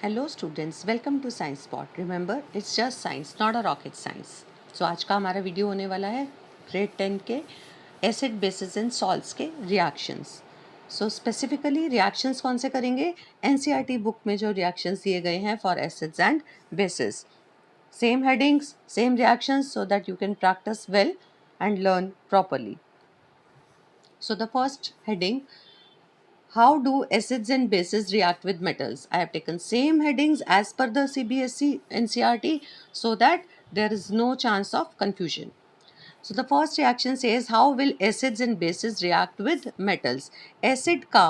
Hello students, welcome to science spot. Remember, it's just science, not a rocket science. So आज का हमारा video होने वाला है ग्रेड 10 के एसिड बेसिस एंड सॉल्ट्स के रिएक्शंस। सो स्पेसिफिकली रिएक्शंस कौन से करेंगे? एनसीईआरटी बुक में जो रिएक्शंस दिए गए हैं for acids and bases. Same headings, same reactions, so that you can practice well and learn properly. So the first heading, how do acids and bases react with metals? I have taken same headings as per the CBSE NCRT so that there is no chance of confusion. So the first reaction says how will acids and bases react with metals? Acid का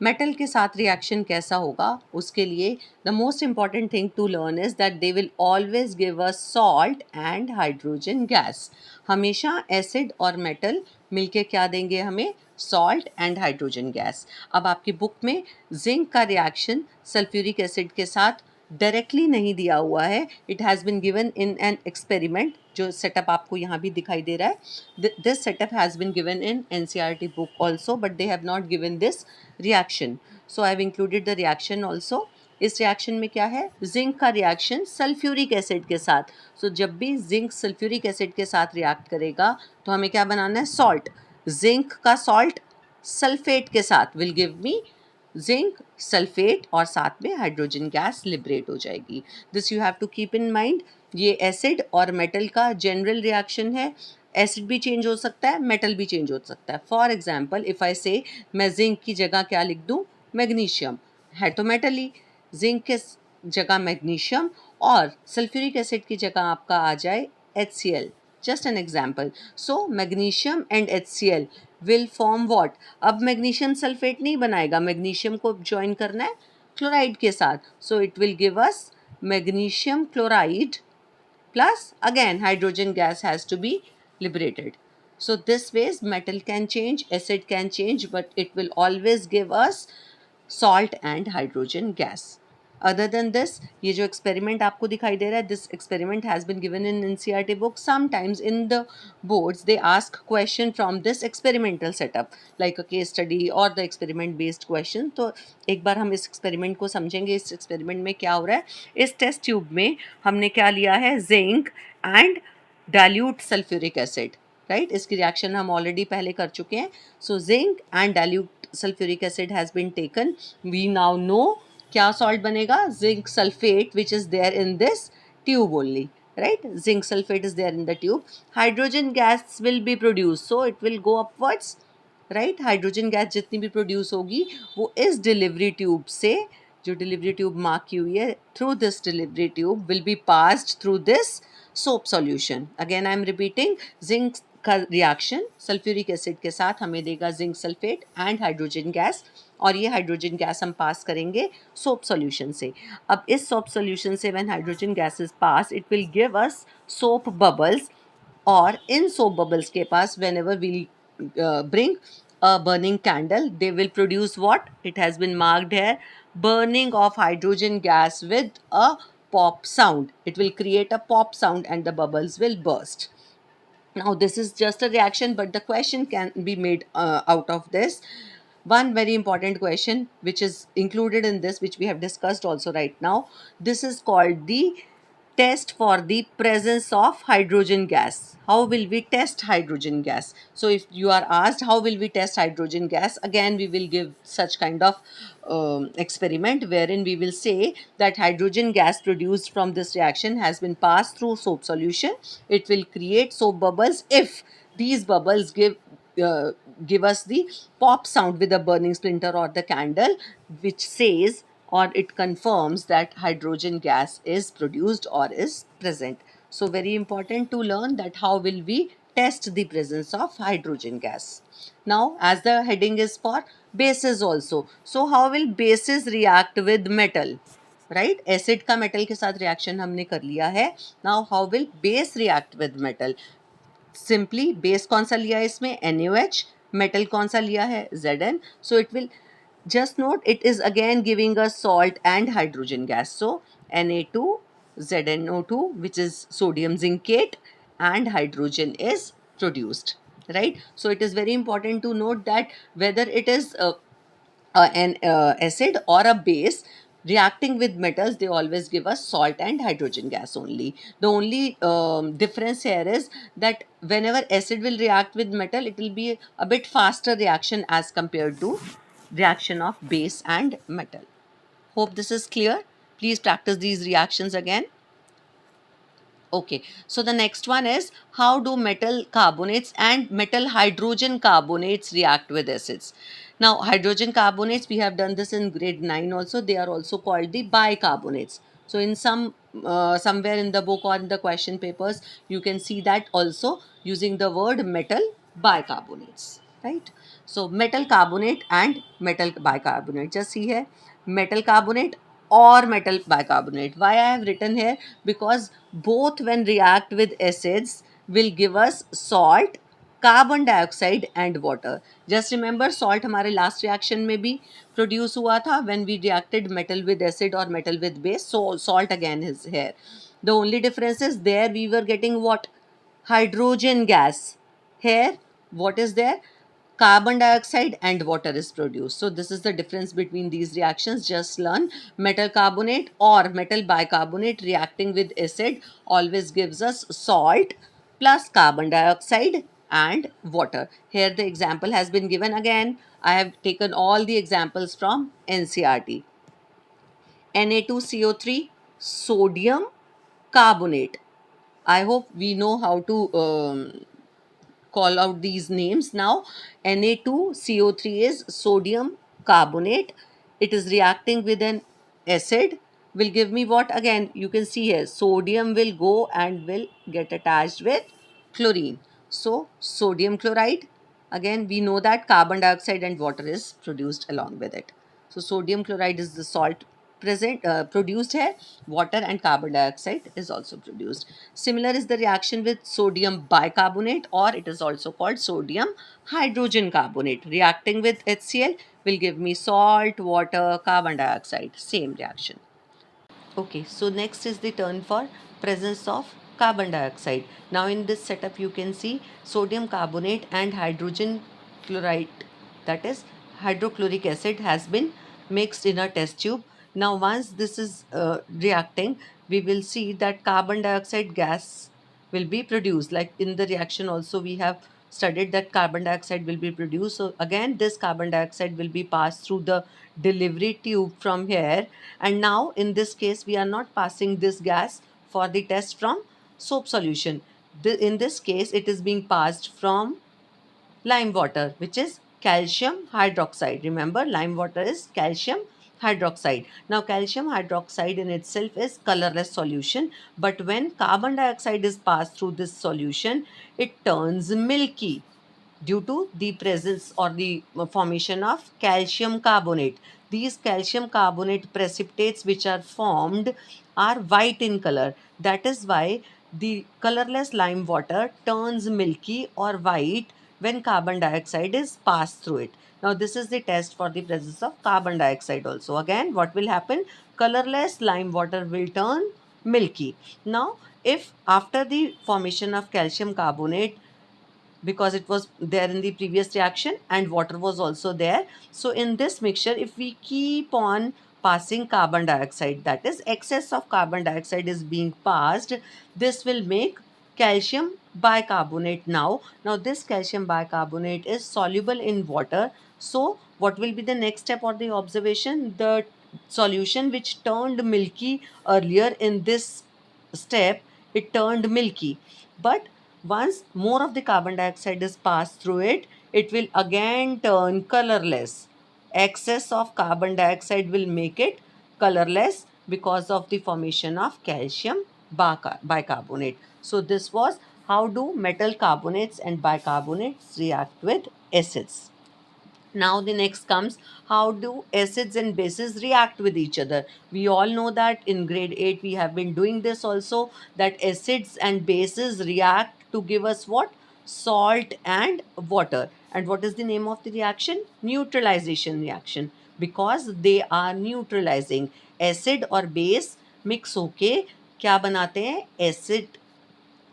metal के साथ reaction कैसा होगा? उसके लिए the most important thing to learn is that they will always give us salt and hydrogen gas. हमेशा acid और metal मिलके क्या देंगे हमें? Salt and hydrogen gas. अब आपकी बुक में जिंक का रिएक्शन सल्फ्यूरिक एसिड के साथ डायरेक्टली नहीं दिया हुआ है. It has been given in an experiment. जो सेटअप आपको यहाँ भी दिखाई दे रहा है, this setup has been given in NCERT book also, but they have not given this reaction. So I have included the reaction also. इस reaction में क्या है? जिंक का रिएक्शन सल्फ्यूरिक एसिड के साथ. सो जब भी जिंक सल्फ्यूरिक एसिड के साथ रिएक्ट करेगा तो हमें क्या बनाना है? सॉल्ट. जिंक का सॉल्ट सल्फेट के साथ will give me zinc sulphate और साथ में हाइड्रोजन गैस लिबरेट हो जाएगी. This you have to keep in mind. ये एसिड और मेटल का जनरल रिएक्शन है. एसिड भी चेंज हो सकता है, मेटल भी चेंज हो सकता है. फॉर एग्जाम्पल इफ आई से मैं जिंक की जगह क्या लिख दूँ? मैग्नीशियम. है तो मेटल ही. जिंक के जगह मैग्नीशियम और सल्फ्यूरिक एसिड की जगह आपका आ जाए HCl. Just an example. So magnesium and HCl will form what? अब मैग्नीशियम सल्फेट नहीं बनाएगा, मैग्नीशियम को ज्वाइन करना है क्लोराइड के साथ. सो it will give us magnesium chloride plus again hydrogen gas has to be liberated. So this ways metal can change, acid can change, but it will always give us salt and hydrogen gas. Other than this, ये जो experiment आपको दिखाई दे रहा है, this experiment has been given in NCERT book. Sometimes in the boards they ask question from this experimental setup like a case study or the experiment based question. तो एक बार हम इस experiment को समझेंगे. इस experiment में क्या हो रहा है? इस test tube में हमने क्या लिया है? Zinc and dilute sulfuric acid. Right इसकी रिएक्शन हम ऑलरेडी पहले कर चुके हैं. So zinc and dilute sulphuric acid has been taken. We now know क्या सॉल्ट बनेगा? Zinc sulphate which is there in this tube only. Right zinc sulphate is there in the tube. Hydrogen gas will be produce, so it will go upwards. Right hydrogen gas जितनी भी produce होगी वो इस delivery tube से, जो delivery tube mark की हुई है, through this delivery tube will be passed through this soap solution. Again I am repeating. Zinc का रिएक्शन सल्फ्यूरिक एसिड के साथ हमें देगा zinc sulphate and hydrogen gas, और ये हाइड्रोजन गैस हम पास करेंगे सोप सॉल्यूशन से. अब इस सोप सॉल्यूशन से when hydrogen gas is pass it will give us soap bubbles. और इन सोप बबल्स के पास whenever we bring a burning candle they will produce what? It has been marked here, burning of hydrogen gas with a pop sound. It will create a pop sound and the bubbles will burst. Now this is just a reaction, but the question can be made out of this. One very important question which is included in this, which we have discussed also right now, this is called the test for the presence of hydrogen gas. How will we test hydrogen gas? So if you are asked how will we test hydrogen gas, again we will give such kind of experiment wherein we will say that hydrogen gas produced from this reaction has been passed through soap solution. It will create soap bubbles if these bubbles uh, give us the pop sound with the burning splinter or the candle, which says or it confirms that hydrogen gas is produced or is present. So very important to learn that how will we test the presence of hydrogen gas. Now as the heading is for bases also, so how will bases react with metal? Right acid का metal के साथ reaction हमने कर लिया है. Now how will base react with metal? Simply base कौन सा लिया है इसमें? NaOH. मेटल कौन सा लिया है? Zn. So it will just note it is again giving us salt and hydrogen gas. So Na2 ZnO2 which is sodium zincate and hydrogen is produced, right? So it is very important to note that whether it is an acid or a base, reacting with metals, they always give us salt and hydrogen gas only. The only difference here is that whenever acid will react with metal, it will be a bit faster reaction as compared to reaction of base and metal. Hope this is clear. Please practice these reactions again. Okay, so the next one is, how do metal carbonates and metal hydrogen carbonates react with acids? Now, hydrogen carbonates, we have done this in grade 9 also. They are also called the bicarbonates. So, in somewhere in the book or in the question papers, you can see that also using the word metal bicarbonates, right? So, metal carbonate and metal bicarbonate. Just see here, metal carbonate or metal bicarbonate. Why I have written here? Because both when react with acids will give us salt, carbon dioxide and water. Just remember, salt हमारे last reaction में भी produce हुआ था when we reacted metal with acid or metal with base. So salt again is here. The only difference is there we were getting what? Hydrogen gas. Here, what is there? Carbon dioxide and water is produced. So this is the difference between these reactions. Just learn, metal carbonate or metal bicarbonate reacting with acid always gives us salt plus carbon dioxide and water. Here the example has been given again. I have taken all the examples from NCERT. Na2CO3, sodium carbonate. I hope we know how to call out these names now. Na2CO3 is sodium carbonate. It is reacting with an acid, will give me what? Again, you can see here, sodium will go and will get attached with chlorine. So, sodium chloride. Again, we know that carbon dioxide and water is produced along with it. So, sodium chloride is the salt produced here. Water and carbon dioxide is also produced. Similar is the reaction with sodium bicarbonate, or it is also called sodium hydrogen carbonate. Reacting with HCl will give me salt, water, carbon dioxide. Same reaction. Okay, so next is the turn for presence of carbon dioxide. Now in this setup you can see sodium carbonate and hydrogen chloride, that is hydrochloric acid, has been mixed in a test tube. Now once this is reacting, we will see that carbon dioxide gas will be produced. Like in the reaction also we have studied that carbon dioxide will be produced. So again this carbon dioxide will be passed through the delivery tube from here, and now in this case we are not passing this gas for the test from soap solution. In this case it is being passed from lime water, which is calcium hydroxide. Remember, lime water is calcium hydroxide. Now calcium hydroxide in itself is colorless solution, but when carbon dioxide is passed through this solution, it turns milky due to the presence or the formation of calcium carbonate. These calcium carbonate precipitates which are formed are white in color. That is why the colorless lime water turns milky or white when carbon dioxide is passed through it. Now this is the test for the presence of carbon dioxide also. Again, what will happen? Colorless lime water will turn milky. Now if after the formation of calcium carbonate, because it was there in the previous reaction and water was also there, so in this mixture if we keep on passing carbon dioxide, that is excess of carbon dioxide is being passed, this will make calcium bicarbonate. Now this calcium bicarbonate is soluble in water. So what will be the next step or the observation? The solution which turned milky earlier, in this step it turned milky, but once more of the carbon dioxide is passed through it, it will again turn colorless. Excess of carbon dioxide will make it colorless because of the formation of calcium bicarbonate. So this was how do metal carbonates and bicarbonates react with acids. Now the next comes, how do acids and bases react with each other? We all know that in grade 8 we have been doing this also, that acids and bases react to give us what? Salt and water. And what is the name of the reaction? Neutralization reaction, because they are neutralizing. Acid और base mix होके क्या बनाते हैं? Acid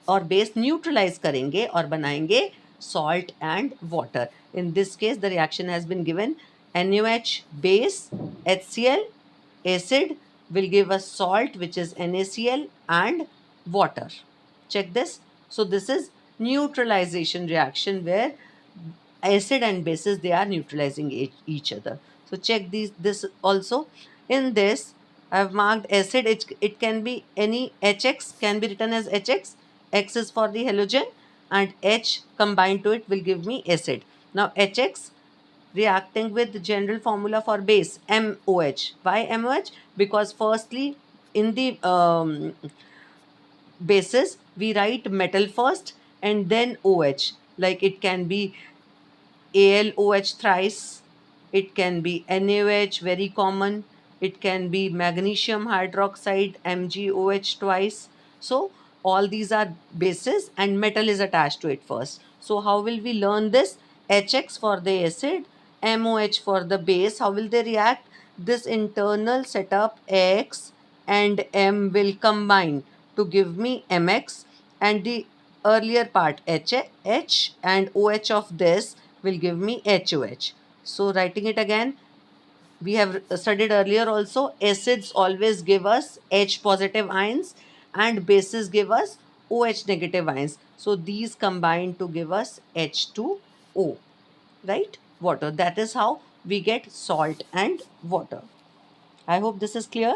और base neutralise करेंगे और बनाएंगे salt and water. In this case the reaction has been given NaOH base HCl acid will give us salt, which is NaCl, and water. Check this. So this is neutralization reaction where acid and bases, they are neutralizing each other. So check this also. In this I have marked acid. It can be any HX, can be written as HX. X is for the halogen and H combined to it will give me acid. Now HX reacting with the general formula for base MOH. Why MOH? Because firstly in the bases we write metal first and then OH. Like it can be ALOH thrice, it can be NaOH, very common, it can be magnesium hydroxide, MgOH twice. So all these are bases and metal is attached to it first. So how will we learn this? HX for the acid, MOH for the base. How will they react? This internal setup X and M will combine to give me MX, and the earlier part H and OH of this will give me HOH. So writing it again, we have studied earlier also, acids always give us H positive ions and bases give us OH negative ions. So these combine to give us H2O, right? Water. That is how we get salt and water. I hope this is clear.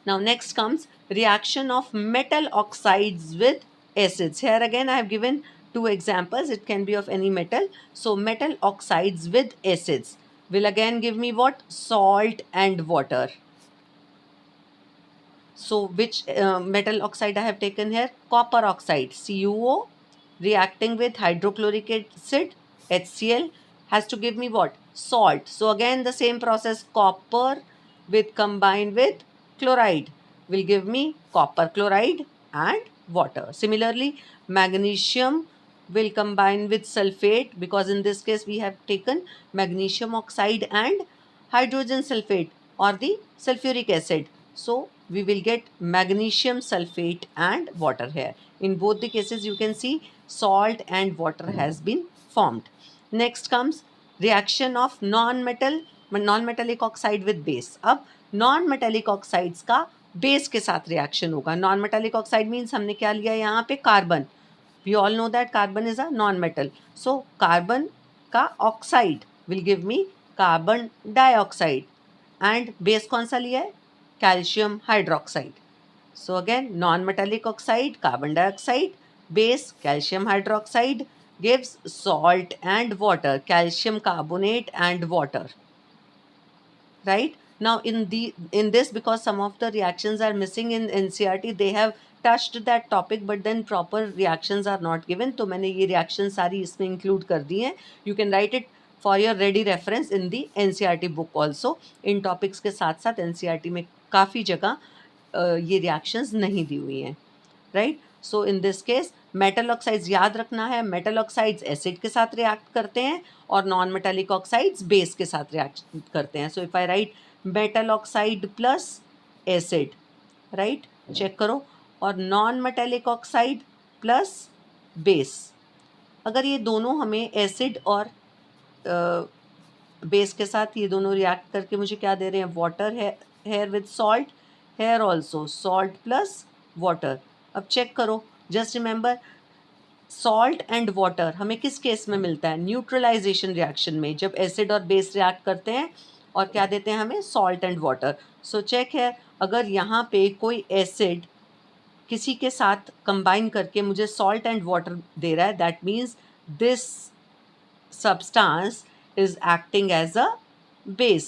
Now next comes reaction of metal oxides with acids. Here again I have given two examples. It can be of any metal. So metal oxides with acids will again give me what? Salt and water. So which metal oxide I have taken here? Copper oxide, CuO, reacting with hydrochloric acid, HCl, has to give me what? Salt. So again the same process, copper with combined with chloride will give me copper chloride and water. Similarly, magnesium will combine with sulfate, because in this case we have taken magnesium oxide and hydrogen sulfate or the sulfuric acid. So we will get magnesium sulfate and water here. In both the cases you can see salt and water has been formed. Next comes reaction of non-metallic oxide with base. अब non-metallic oxides का base के साथ reaction होगा. Non-metallic oxide means हमने क्या लिया यहाँ पे? Carbon. We all know that carbon is a non-metal. So carbon का oxide will give me carbon dioxide. And base कौन सा लिया है? Calcium hydroxide. So again, non-metallic oxide, carbon dioxide, base, calcium hydroxide gives salt and water, calcium carbonate and water. Right? Now in this, because some of the reactions are missing in NCERT, they have touched that topic but then proper reactions are not given. तो मैंने ये reactions सारी इसमें include कर दी हैं. You can write it for your ready reference in the NCERT book also. In topics के साथ साथ NCERT में काफ़ी जगह ये reactions नहीं दी हुई हैं. Right. So in this case metal oxides याद रखना है, मेटल ऑक्साइड्स एसिड के साथ रिएक्ट करते हैं और नॉन मेटालिक ऑक्साइड्स बेस के साथ रिएक्ट करते हैं. So if I write metal oxide plus acid, right, check करो, और non metallic oxide plus base, अगर ये दोनों हमें एसिड और बेस के साथ ये दोनों रिएक्ट करके मुझे क्या दे रहे हैं? वाटर है here with salt, here also salt plus water. अब चेक करो, just remember salt and water हमें किस केस में मिलता है? न्यूट्रलाइजेशन रिएक्शन में, जब एसिड और बेस रिएक्ट करते हैं और क्या देते हैं हमें? Salt and water. So check है, अगर यहाँ पे कोई एसिड किसी के साथ कंबाइन करके मुझे सॉल्ट एंड वाटर दे रहा है, that means this substance is acting as a base.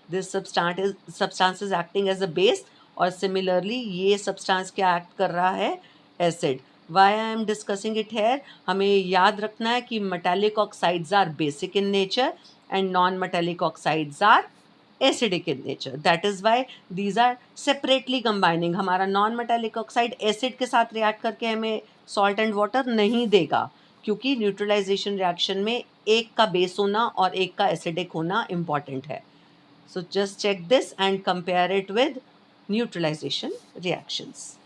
This substance is acting as a base. और similarly ये substance क्या act कर रहा है? Acid. Why I am discussing it here? हमें याद रखना है कि metallic oxides are basic in nature and non-metallic oxides are acidic in nature. That is why these are separately combining. हमारा non-metallic oxide acid के साथ react करके हमें salt and water नहीं देगा, क्योंकि न्यूट्रलाइजेशन रिएक्शन में एक का बेस होना और एक का एसिडिक होना इम्पॉर्टेंट है. So just check this and compare it with neutralisation reactions.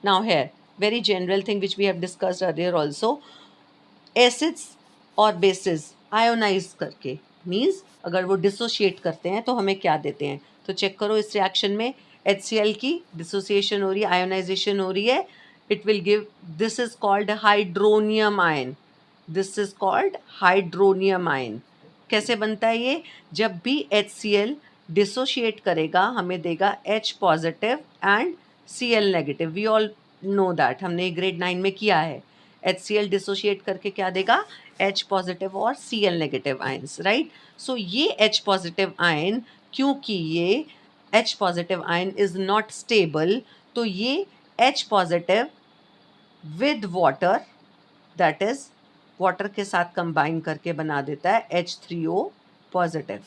Now here very general thing which we have discussed earlier also, acids और बेसिस आयोनाइज करके मीन्स अगर वो डिसोशिएट करते हैं तो हमें क्या देते हैं। तो चेक करो इस रिएक्शन में HCl की डिसोसिएशन हो रही है, आयोनाइजेशन हो रही है, it will give, this is called hydronium ion, this is called hydronium ion. कैसे बनता है ये, जब भी HCl डिसोशिएट करेगा हमें देगा H positive and Cl negative, we all know that, हमने ग्रेड 9 में किया है। HCl डिसोशिएट करके क्या देगा, H पॉजिटिव और Cl negative ions, right. So ये H पॉजिटिव आयन, क्योंकि ये H positive ion is not stable, तो ये H positive with water, that is water के साथ कंबाइन करके बना देता है H3O positive.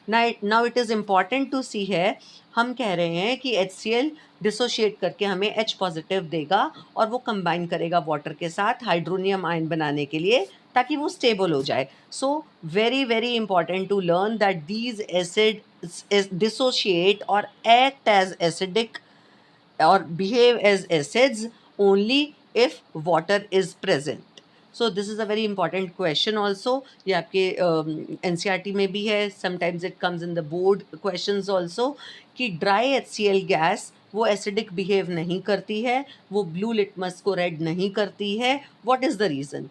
Now it is important to see है, हम कह रहे हैं कि HCl डिसोशिएट करके हमें H पॉजिटिव देगा और वो कंबाइन करेगा वाटर के साथ हाइड्रोनियम आयन बनाने के लिए, ताकि वो स्टेबल हो जाए। So very very important to learn that these acid dissociate और act as acidic or behave as acids only if water is present. So this is a very important question also. ये आपके NCERT में भी है, sometimes it comes in the board questions also, कि dry HCl gas वो acidic behave नहीं करती है, वो blue litmus को red नहीं करती है. What is the reason?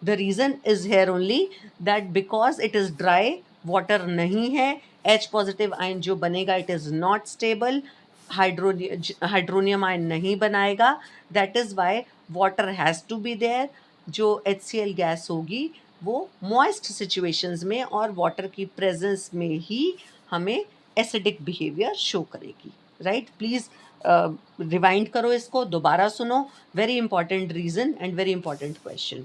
The reason is here only that because it is dry, water नहीं है, H positive ion जो बनेगा it is not stable, hydronium ion नहीं बनाएगा, that is why water has to be there. जो HCl गैस होगी वो मॉइस्ट सिचुएशंस में और वाटर की प्रेजेंस में ही हमें एसिडिक बिहेवियर शो करेगी, राइट। प्लीज़ रिवाइंड करो इसको, दोबारा सुनो, very important reason and very important question,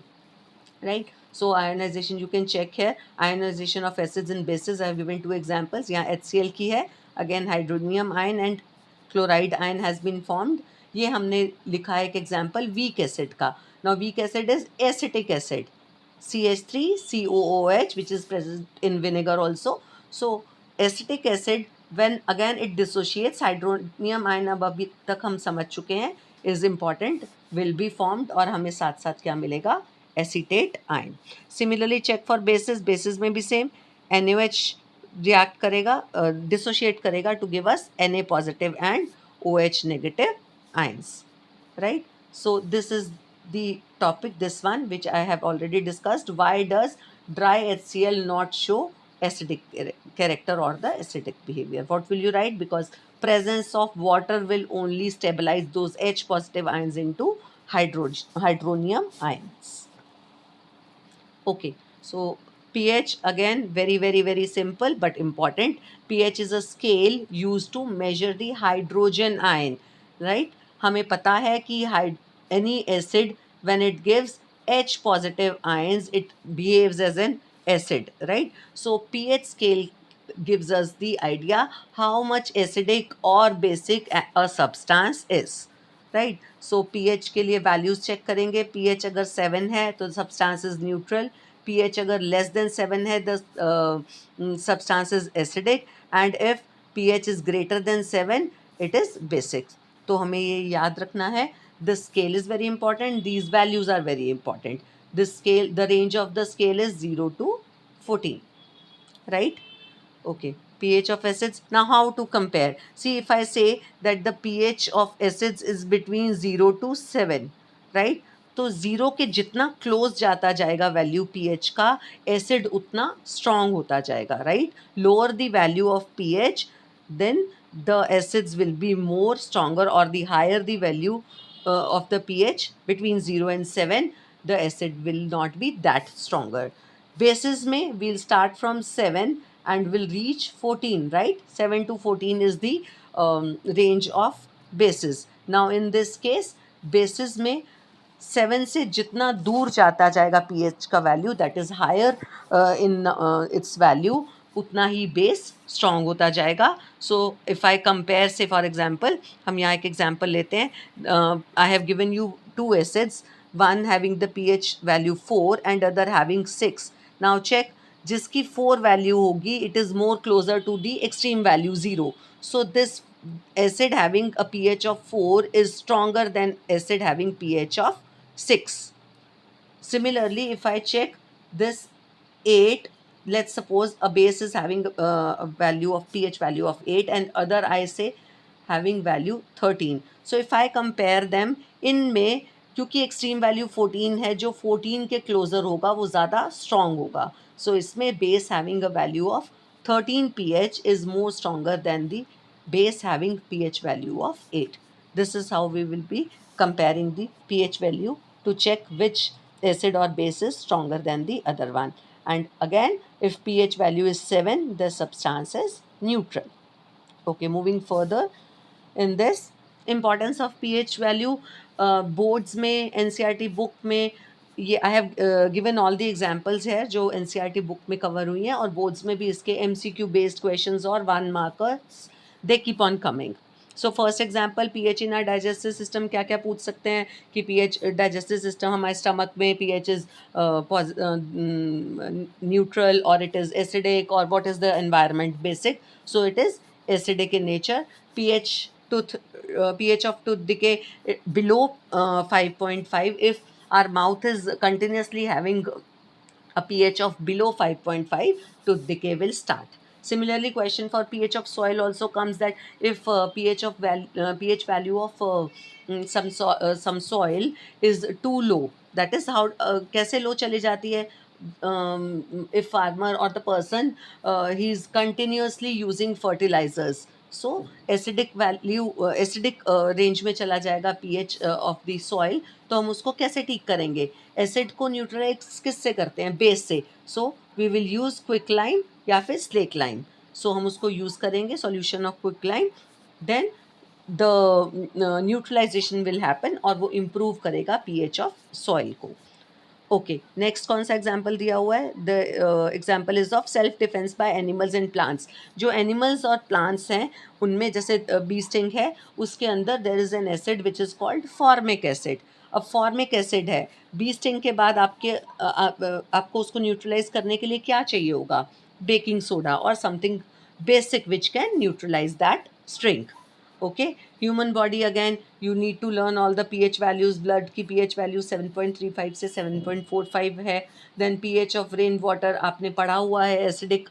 right? So ionization you can check here, ionization of acids and bases, I have given two examples. यहाँ HCl की है, again hydronium ion and chloride ion has been formed. ये हमने लिखा है एक example weak acid का. Now weak acid is acetic acid, CH3COOH, which is present in vinegar also. So acetic acid, when again it dissociates, hydronium ion अब अभी तक हम समझ चुके हैं is important, will be formed, और हमें साथ साथ क्या मिलेगा, acetate ion. Similarly check for bases, bases में भी सेम, NaOH रिएक्ट करेगा, डिसोशिएट करेगा to give us Na positive and OH negative ions, right. So this is the topic, this one which I have already discussed. Why does dry HCl not show acidic character or the acidic behavior? What will you write? Because presence of water will only stabilize those H positive ions into hydronium ions. Okay, so pH again very simple but important. pH is a scale used to measure the hydrogen ion, right? हमें पता है कि any acid when it gives H positive ions it behaves as an acid, right? So pH scale gives us the idea how much acidic or basic a substance is, right. So pH के लिए values check करेंगे, pH अगर 7 है तो substance is neutral, pH अगर less than 7 है the substance is acidic, and if pH is greater than 7 it is basic. तो हमें ये याद रखना है, the scale is very important, these values are very important. The scale, the range of the scale is 0 to 14, right? Okay, pH of acids. Now how to compare? See, if I say that the pH of acids is between 0 to 7, right? तो 0 के जितना close जाता जाएगा value pH का, acid उतना strong होता जाएगा, right. Lower the value of pH, then the acids will be more stronger, or the higher the value of the pH between 0 and 7, the acid will not be that stronger. Bases में we'll start from 7 and will reach 14, right? 7 to 14 is the range of bases. Now in this case, bases में 7 से जितना दूर जाता जाएगा pH का value, that is higher in its value, उतना ही बेस स्ट्रॉन्ग होता जाएगा. So if I compare, say for example हम यहाँ एक एग्जांपल लेते हैं. I have given you two acids, one having the pH value 4 and other having 6. Now check, जिसकी 4 वैल्यू होगी it is more closer to the extreme value 0. So this acid having a pH of 4 is stronger than acid having pH of 6. Similarly, if I check this 8, let's suppose a base is having a value of pH value of 8 and other I say having value 13. So if I compare them, इनमें क्योंकि extreme value 14 है, जो 14 के closure होगा वो ज़्यादा strong होगा. सो इसमें base having a value of 13 pH is more stronger than the base having pH value of 8. This is how we will be comparing the pH value to check which acid or base is stronger than the other one. And again, if pH value is 7, the substance is neutral. Okay, moving further in this, importance of pH value, boards में, NCERT book में, ये I have given all the examples here जो NCERT book में cover हुई हैं, और boards में भी इसके MCQ based questions और 1 markers they keep on coming. So first example, pH in are digestive system, क्या क्या पूछ सकते हैं कि पीएच डाइजेस्टिव सिस्टम हमारे स्टमक में पीएच इज न्यूट्रल और इट इज़ एसिडिक, और what is the environment basic. So it is acidic in nature. pH tooth pH of tooth decay below 5.5. If our mouth is continuously having a pH of below 5.5, tooth decay will start. Similarly, question for pH of soil also comes that if pH value of some soil is too low, that is how कैसे low चली जाती है. If farmer or the person he is continuously using fertilizers, so acidic value acidic range में चला जाएगा pH of the soil. तो हम उसको कैसे ठीक करेंगे? एसिड को न्यूट्रलाइज किससे करते हैं? बेस से. So we will use quick lime या फिर स्लेक लाइम. सो हम उसको यूज़ करेंगे solution of quick lime, then the neutralisation will happen और वो इम्प्रूव करेगा पीएच ऑफ सॉइल को. ओके, नेक्स्ट कौन सा एग्जाम्पल दिया हुआ है? The example is of self defence by animals and plants. जो एनिमल्स और प्लांट्स हैं उनमें जैसे बी स्टिंग है, उसके अंदर there is an acid which is called formic acid. अब फॉर्मिक एसिड है, बी स्टिंग के बाद आपको उसको न्यूट्रलाइज करने के लिए क्या चाहिए होगा? बेकिंग सोडा और something basic which can neutralise that string. Okay, human body, again you need to learn all the pH values. Blood की पीएच वैल्यू 7.35 से 7.45 है. Then pH of rain water आपने पढ़ा हुआ है, एसिडिक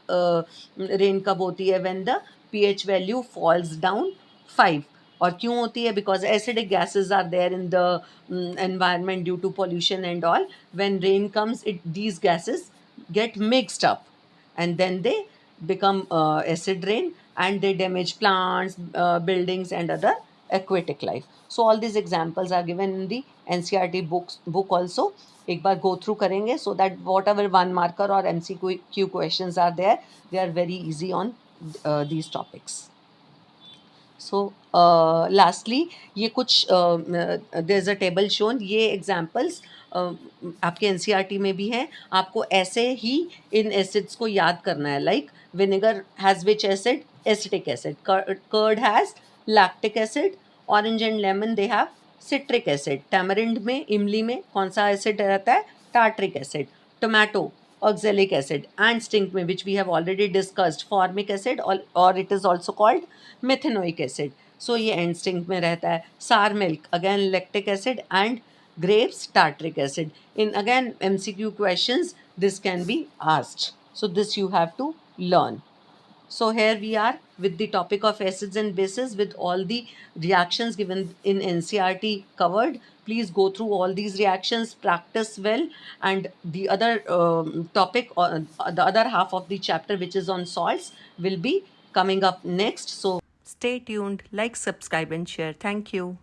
रेन कब होती है? When the pH value falls down 5. और क्यों होती है? Because acidic gases are there in the environment due to pollution and all. When rain comes, these gases get mixed up and then they become acid rain and they damage plants, buildings and other aquatic life. So all these examples are given in the NCERT book also. एक बार go through करेंगे so that whatever 1 marker or MCQ questions are there, they are very easy on these topics. So lastly ये कुछ there is a table shown. ये examples आपके NCERT में भी हैं. आपको ऐसे ही इन एसिड्स को याद करना है. Like vinegar has which acid? Acetic acid. Curd has lactic acid. Orange and lemon they have citric acid. Tamarind में, इमली में कौन सा एसिड रहता है? Tartaric acid. Tomato, oxalic acid. And stink में, which we have already discussed, formic acid or it is also called methanoic acid. So ये and stink में रहता है. Sour milk, again lactic acid, and grapes, tartric acid. In again MCQ questions, this can be asked. So this you have to learn. So here we are with the topic of acids and bases with all the reactions given in NCERT covered. Please go through all these reactions, practice well, and the other topic or the other half of the chapter, which is on salts, will be coming up next. So stay tuned, like, subscribe and share. Thank you.